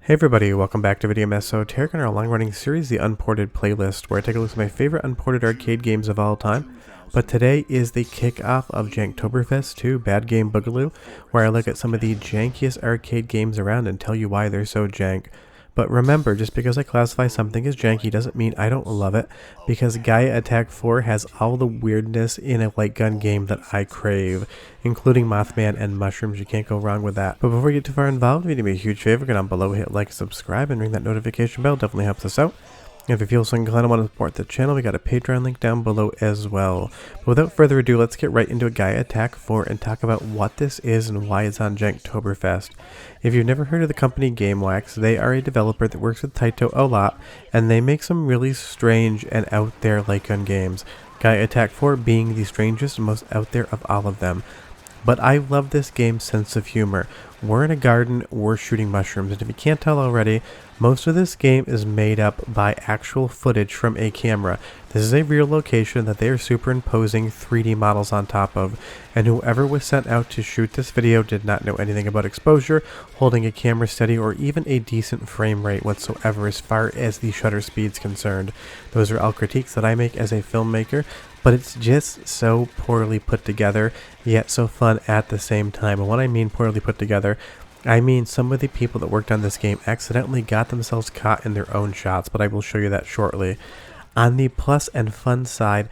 Hey everybody, welcome back to Video Mess. So Tarek and our long-running series, The Unported Playlist, where I take a look at my favorite unported arcade games of all time. But today is the kickoff of Janktoberfest 2, Bad Game Boogaloo, where I look at some of the jankiest arcade games around and tell you why they're so jank. But remember, just because I classify something as janky doesn't mean I don't love it, because Gaia Attack 4 has all the weirdness in a Lightgun game that I crave, including Mothman and mushrooms. You can't go wrong with that. But before we get too far involved, if you do me a huge favor, go down below, hit like, subscribe, and ring that notification bell. Definitely helps us out. If you feel so inclined and want to support the channel, we got a Patreon link down below as well. But without further ado, let's get right into a Gaia Attack 4 and talk about what this is and why it's on Janktoberfest. If you've never heard of the company GameWax, they are a developer that works with Taito a lot, and they make some really strange and out there Lightgun games. Gaia Attack 4 being the strangest and most out there of all of them. But I love this game's sense of humor. We're in a garden, we're shooting mushrooms, and if you can't tell already, most of this game is made up by actual footage from a camera. This is a real location that they are superimposing 3D models on top of, and whoever was sent out to shoot this video did not know anything about exposure, holding a camera steady, or even a decent frame rate whatsoever as far as the shutter speed's concerned. Those are all critiques that I make as a filmmaker, but it's just so poorly put together, yet so fun at the same time. And when I mean poorly put together, I mean some of the people that worked on this game accidentally got themselves caught in their own shots, but I will show you that shortly. On the plus and fun side,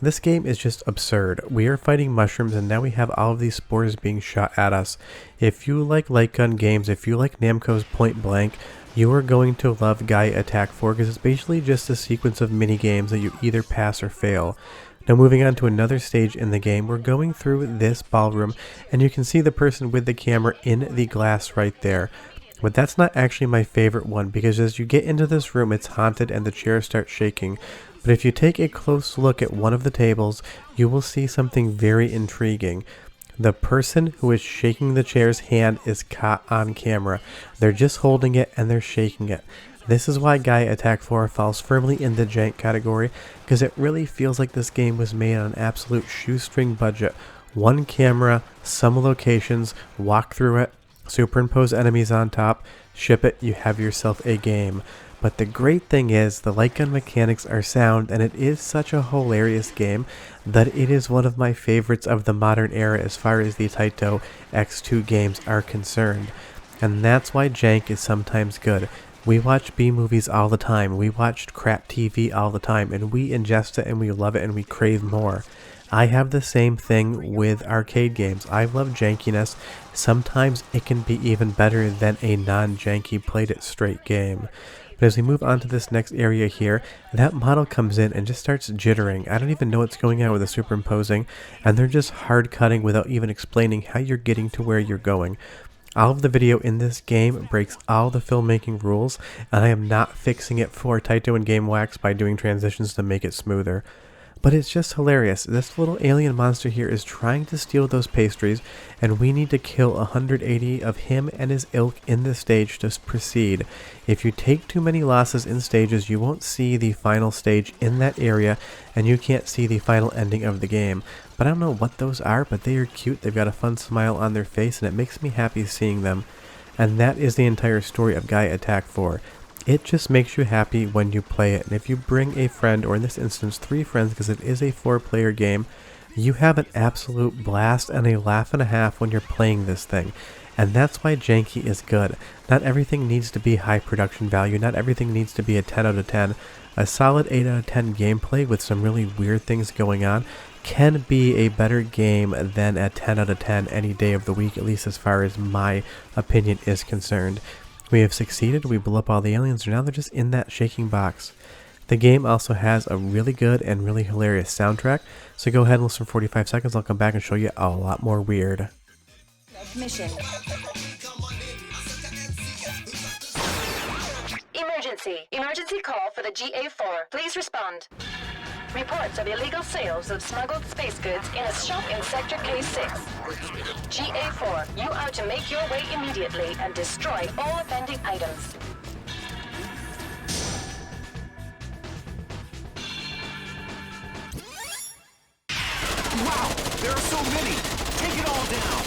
this game is just absurd. We are fighting mushrooms and now we have all of these spores being shot at us. If you like Lightgun games, if you like Namco's Point Blank, you are going to love Gaia Attack 4 because it's basically just a sequence of mini games that you either pass or fail. Now moving on to another stage in the game, we're going through this ballroom and you can see the person with the camera in the glass right there. But that's not actually my favorite one because as you get into this room it's haunted and the chairs start shaking. But if you take a close look at one of the tables, you will see something very intriguing. The person who is shaking the chair's hand is caught on camera. They're just holding it and they're shaking it. This is why Gaia Attack 4 falls firmly in the jank category, because it really feels like this game was made on an absolute shoestring budget. One camera, some locations, walk through it, superimpose enemies on top, ship it, you have yourself a game. But the great thing is, the Lightgun mechanics are sound, and it is such a hilarious game that it is one of my favorites of the modern era as far as the Taito X2 games are concerned. And that's why jank is sometimes good. We watch B-movies all the time, we watch crap TV all the time, and we ingest it and we love it and we crave more. I have the same thing with arcade games. I love jankiness. Sometimes it can be even better than a non-janky played it straight game. But as we move on to this next area here, that model comes in and just starts jittering. I don't even know what's going on with the superimposing, and they're just hard cutting without even explaining how you're getting to where you're going. All of the video in this game breaks all the filmmaking rules, and I am not fixing it for Taito and GameWax by doing transitions to make it smoother. But it's just hilarious. This little alien monster here is trying to steal those pastries, and we need to kill 180 of him and his ilk in this stage to proceed. If you take too many losses in stages, you won't see the final stage in that area, and you can't see the final ending of the game. But I don't know what those are, but they are cute. They've got a fun smile on their face, and it makes me happy seeing them. And that is the entire story of Gaia Attack 4. It just makes you happy when you play it, and if you bring a friend, or in this instance 3 friends because it is a 4-player game, you have an absolute blast and a laugh and a half when you're playing this thing. And that's why janky is good. Not everything needs to be high production value, not everything needs to be a 10 out of 10. A solid 8 out of 10 gameplay with some really weird things going on can be a better game than a 10 out of 10 any day of the week, at least as far as my opinion is concerned. We have succeeded, we blew up all the aliens, and now they're just in that shaking box. The game also has a really good and really hilarious soundtrack, so go ahead and listen for 45 seconds, I'll come back and show you a lot more weird. Mission. Emergency. Emergency call for the GA4. Please respond. Reports of illegal sales of smuggled space goods in a shop in Sector K6. GA4, you are to make your way immediately and destroy all offending items. Wow! There are so many! Take it all down!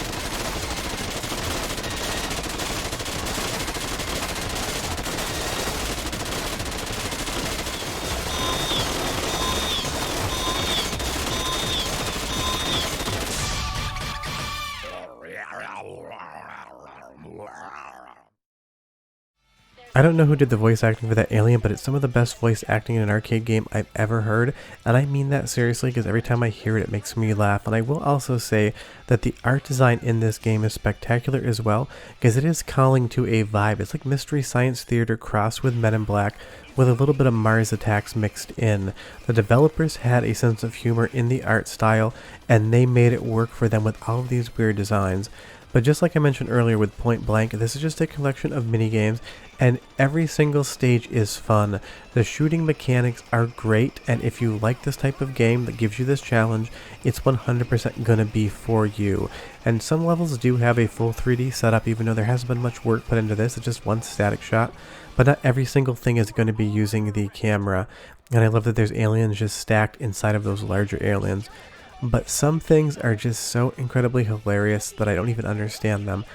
I don't know who did the voice acting for that alien, but it's some of the best voice acting in an arcade game I've ever heard, and I mean that seriously because every time I hear it, it makes me laugh. And I will also say that the art design in this game is spectacular as well, because it is calling to a vibe. It's like Mystery Science Theater crossed with Men in Black, with a little bit of Mars Attacks mixed in. The developers had a sense of humor in the art style, and they made it work for them with all of these weird designs. But just like I mentioned earlier with Point Blank, this is just a collection of minigames, and every single stage is fun. The shooting mechanics are great, and if you like this type of game that gives you this challenge, it's 100% gonna be for you. And some levels do have a full 3D setup, even though there hasn't been much work put into this. It's just one static shot, but not every single thing is going to be using the camera. And I love that there's aliens just stacked inside of those larger aliens. But some things are just so incredibly hilarious that I don't even understand them.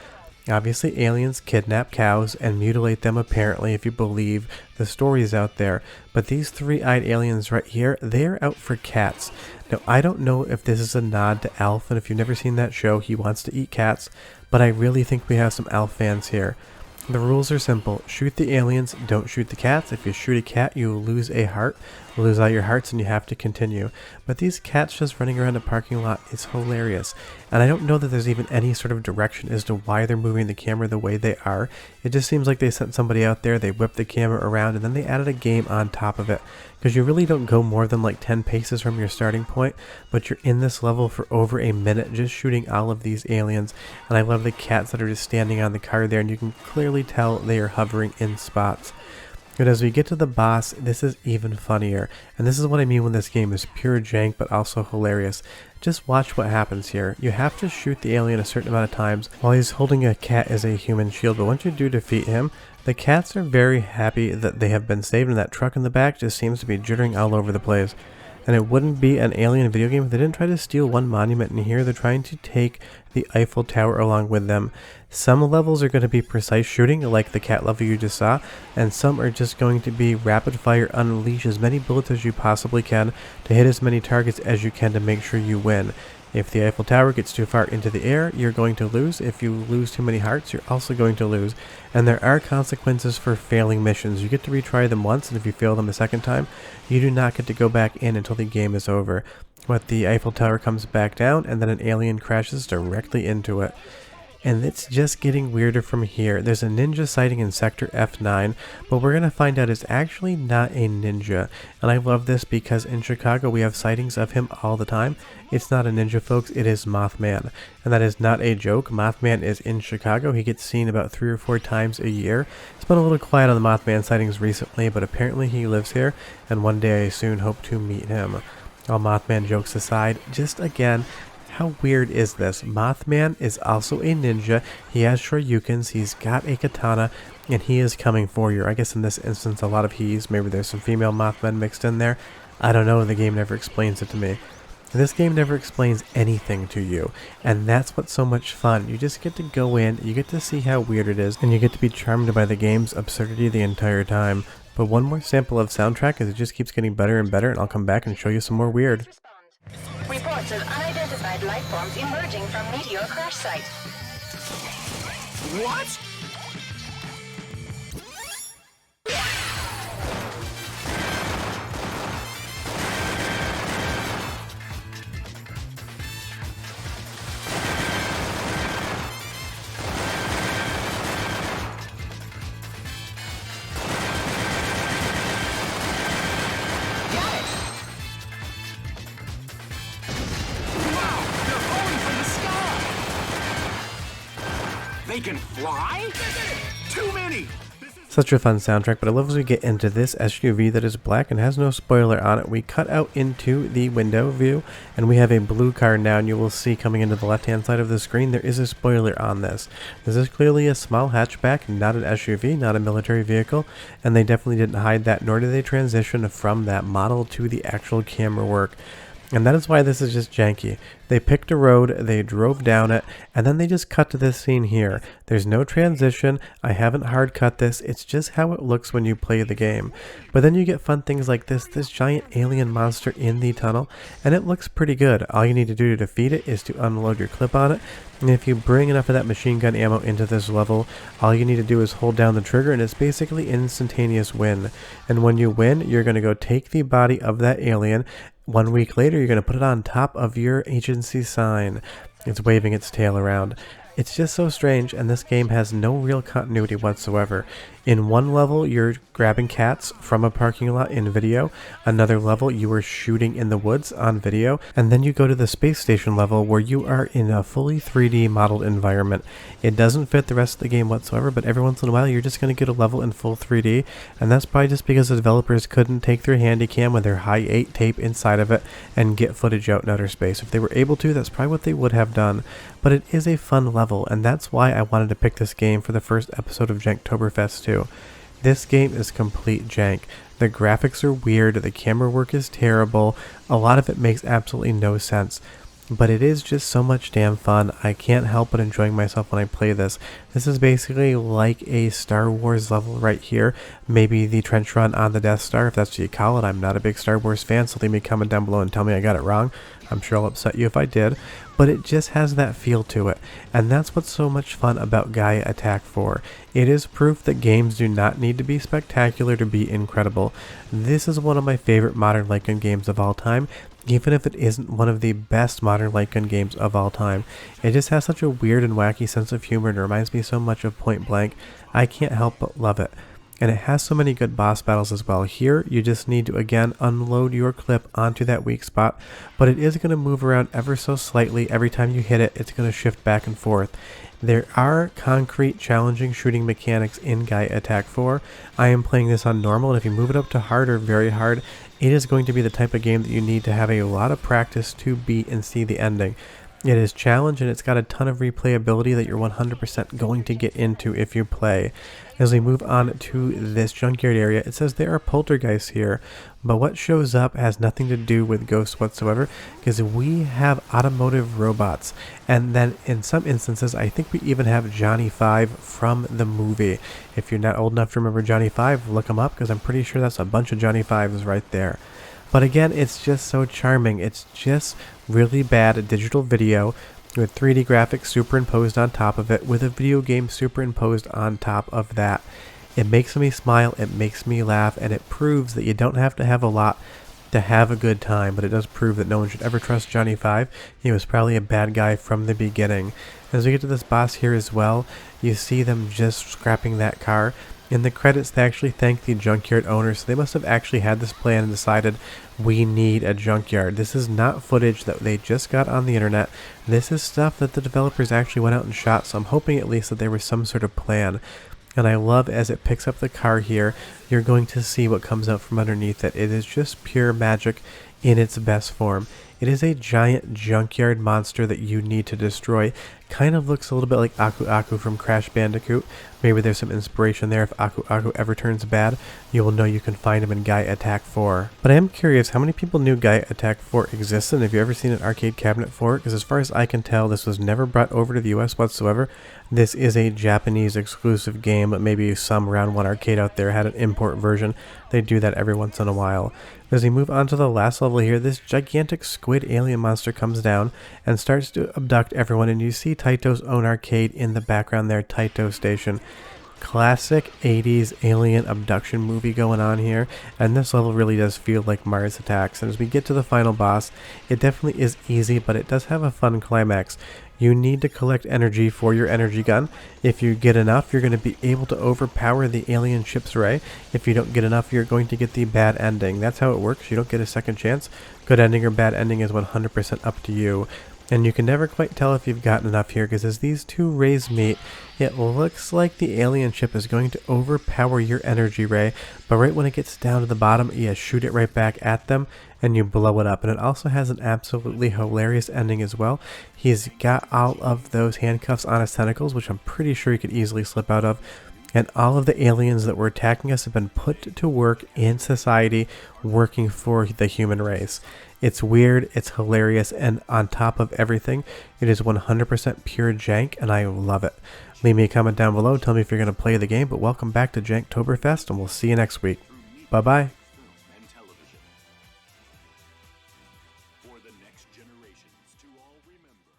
Obviously, aliens kidnap cows and mutilate them, apparently, if you believe the stories out there. But these three-eyed aliens right here, they're out for cats. Now, I don't know if this is a nod to Alf, and if you've never seen that show, he wants to eat cats, but I really think we have some Alf fans here. The rules are simple. Shoot the aliens, don't shoot the cats. If you shoot a cat, you lose a heart, lose all your hearts, and you have to continue. But these cats just running around a parking lot is hilarious. And I don't know that there's even any sort of direction as to why they're moving the camera the way they are. It just seems like they sent somebody out there, they whipped the camera around, and then they added a game on top of it. Because you really don't go more than like 10 paces from your starting point, but you're in this level for over a minute just shooting all of these aliens. And I love the cats that are just standing on the car there, and you can clearly tell they are hovering in spots. But as we get to the boss, this is even funnier. And this is what I mean when this game is pure jank but also hilarious. Just watch what happens here. You have to shoot the alien a certain amount of times while he's holding a cat as a human shield, but once you do defeat him, the cats are very happy that they have been saved, and that truck in the back just seems to be jittering all over the place. And it wouldn't be an alien video game if they didn't try to steal one monument in here. They're trying to take the Eiffel Tower along with them. Some levels are going to be precise shooting, like the cat level you just saw, and some are just going to be rapid fire, unleash as many bullets as you possibly can to hit as many targets as you can to make sure you win. If the Eiffel Tower gets too far into the air, you're going to lose. If you lose too many hearts, you're also going to lose. And there are consequences for failing missions. You get to retry them once, and if you fail them a second time, you do not get to go back in until the game is over. But the Eiffel Tower comes back down, and then an alien crashes directly into it. And it's just getting weirder from here. There's a ninja sighting in Sector F9, but we're going to find out it's actually not a ninja. And I love this because in Chicago we have sightings of him all the time. It's not a ninja, folks, it is Mothman. And that is not a joke. Mothman is in Chicago. He gets seen about 3 or 4 times a year. It's been a little quiet on the Mothman sightings recently, but apparently he lives here, and one day I soon hope to meet him. All Mothman jokes aside, just again, how weird is this? Mothman is also a ninja. He has shoryukens, he's got a katana, and he is coming for you. I guess in this instance a lot of he's. Maybe there's some female Mothman mixed in there. I don't know, the game never explains it to me. This game never explains anything to you, and that's what's so much fun. You just get to go in, you get to see how weird it is, and you get to be charmed by the game's absurdity the entire time. But one more sample of soundtrack as it just keeps getting better and better, and I'll come back and show you some more weird. Reports of unidentified life forms emerging from meteor crash site. What? They can fly? Too many! Such a fun soundtrack, but I love as we get into this SUV that is black and has no spoiler on it. We cut out into the window view, and we have a blue car now, and you will see coming into the left-hand side of the screen, there is a spoiler on this. This is clearly a small hatchback, not an SUV, not a military vehicle, and they definitely didn't hide that, nor did they transition from that model to the actual camera work. And that is why this is just janky. They picked a road, they drove down it, and then they just cut to this scene here. There's no transition, I haven't hard cut this, it's just how it looks when you play the game. But then you get fun things like this giant alien monster in the tunnel, and it looks pretty good. All you need to do to defeat it is to unload your clip on it, and if you bring enough of that machine gun ammo into this level, all you need to do is hold down the trigger and it's basically instantaneous win. And when you win, you're going to go take the body of that alien. 1 week later, you're going to put it on top of your agency sign. It's waving its tail around. It's just so strange, and this game has no real continuity whatsoever. In one level, you're grabbing cats from a parking lot in video. Another level, you are shooting in the woods on video. And then you go to the space station level where you are in a fully 3D modeled environment. It doesn't fit the rest of the game whatsoever, but every once in a while, you're just going to get a level in full 3D. And that's probably just because the developers couldn't take their Handycam with their high 8 tape inside of it and get footage out in outer space. If they were able to, that's probably what they would have done. But it is a fun level, and that's why I wanted to pick this game for the first episode of Janktoberfest 2. This game is complete jank. The graphics are weird, the camera work is terrible, a lot of it makes absolutely no sense. But it is just so much damn fun. I can't help but enjoying myself when I play this. This is basically like a Star Wars level right here. Maybe the trench run on the Death Star, if that's what you call it. I'm not a big Star Wars fan, so leave me a comment down below and tell me I got it wrong. I'm sure I'll upset you if I did. But it just has that feel to it. And that's what's so much fun about Gaia Attack 4. It is proof that games do not need to be spectacular to be incredible. This is one of my favorite modern light gun games of all time. Even if it isn't one of the best modern light gun games of all time. It just has such a weird and wacky sense of humor and it reminds me so much of Point Blank. I can't help but love it. And it has so many good boss battles as well. Here, you just need to again unload your clip onto that weak spot, but it is going to move around ever so slightly. Every time you hit it, it's going to shift back and forth. There are concrete challenging shooting mechanics in Gaia Attack 4. I am playing this on normal, and if you move it up to hard or very hard, it is going to be the type of game that you need to have a lot of practice to beat and see the ending. It is challenge and it's got a ton of replayability that you're 100% going to get into if you play. As we move on to this junkyard area, it says there are poltergeists here, but what shows up has nothing to do with ghosts whatsoever because we have automotive robots. And then in some instances, I think we even have Johnny 5 from the movie. If you're not old enough to remember Johnny 5, look him up because I'm pretty sure that's a bunch of Johnny 5s right there. But again, it's just so charming. It's just really bad digital video with 3D graphics superimposed on top of it, with a video game superimposed on top of that. It makes me smile, it makes me laugh, and it proves that you don't have to have a lot to have a good time, but it does prove that no one should ever trust Johnny 5. He was probably a bad guy from the beginning. As we get to this boss here as well, you see them just scrapping that car. In the credits, they actually thank the junkyard owner, so they must have actually had this plan and decided, we need a junkyard. This is not footage that they just got on the internet. This is stuff that the developers actually went out and shot, so I'm hoping at least that there was some sort of plan. And I love as it picks up the car here, you're going to see what comes out from underneath it. It is just pure magic in its best form. It is a giant junkyard monster that you need to destroy. Kind of looks a little bit like Aku Aku from Crash Bandicoot. Maybe there's some inspiration there. If Aku Aku ever turns bad, you will know you can find him in Gaia Attack 4. But I am curious, how many people knew Gaia Attack 4 existed? And have you ever seen an arcade cabinet for it? Because as far as I can tell, this was never brought over to the US whatsoever. This is a Japanese exclusive game, but maybe some Round 1 arcade out there had an import version. They do that every once in a while. As we move on to the last level here, this gigantic squid alien monster comes down and starts to abduct everyone, and you see Taito's own arcade in the background there, Taito Station. Classic 80s alien abduction movie going on here, and this level really does feel like Mars Attacks. And as we get to the final boss, it definitely is easy, but it does have a fun climax. You need to collect energy for your energy gun. If you get enough, you're going to be able to overpower the alien ship's ray. If you don't get enough, you're going to get the bad ending. That's how it works. You don't get a second chance. Good ending or bad ending is 100% up to you. And you can never quite tell if you've gotten enough here, because as these two rays meet, it looks like the alien ship is going to overpower your energy ray, but right when it gets down to the bottom, you shoot it right back at them, and you blow it up. And it also has an absolutely hilarious ending as well. He's got all of those handcuffs on his tentacles, which I'm pretty sure he could easily slip out of. And all of the aliens that were attacking us have been put to work in society, working for the human race. It's weird, it's hilarious, and on top of everything, it is 100% pure jank, and I love it. Leave me a comment down below, tell me if you're going to play the game, but welcome back to Janktoberfest, and we'll see you next week. Bye-bye. And television. For the next generations to all remember.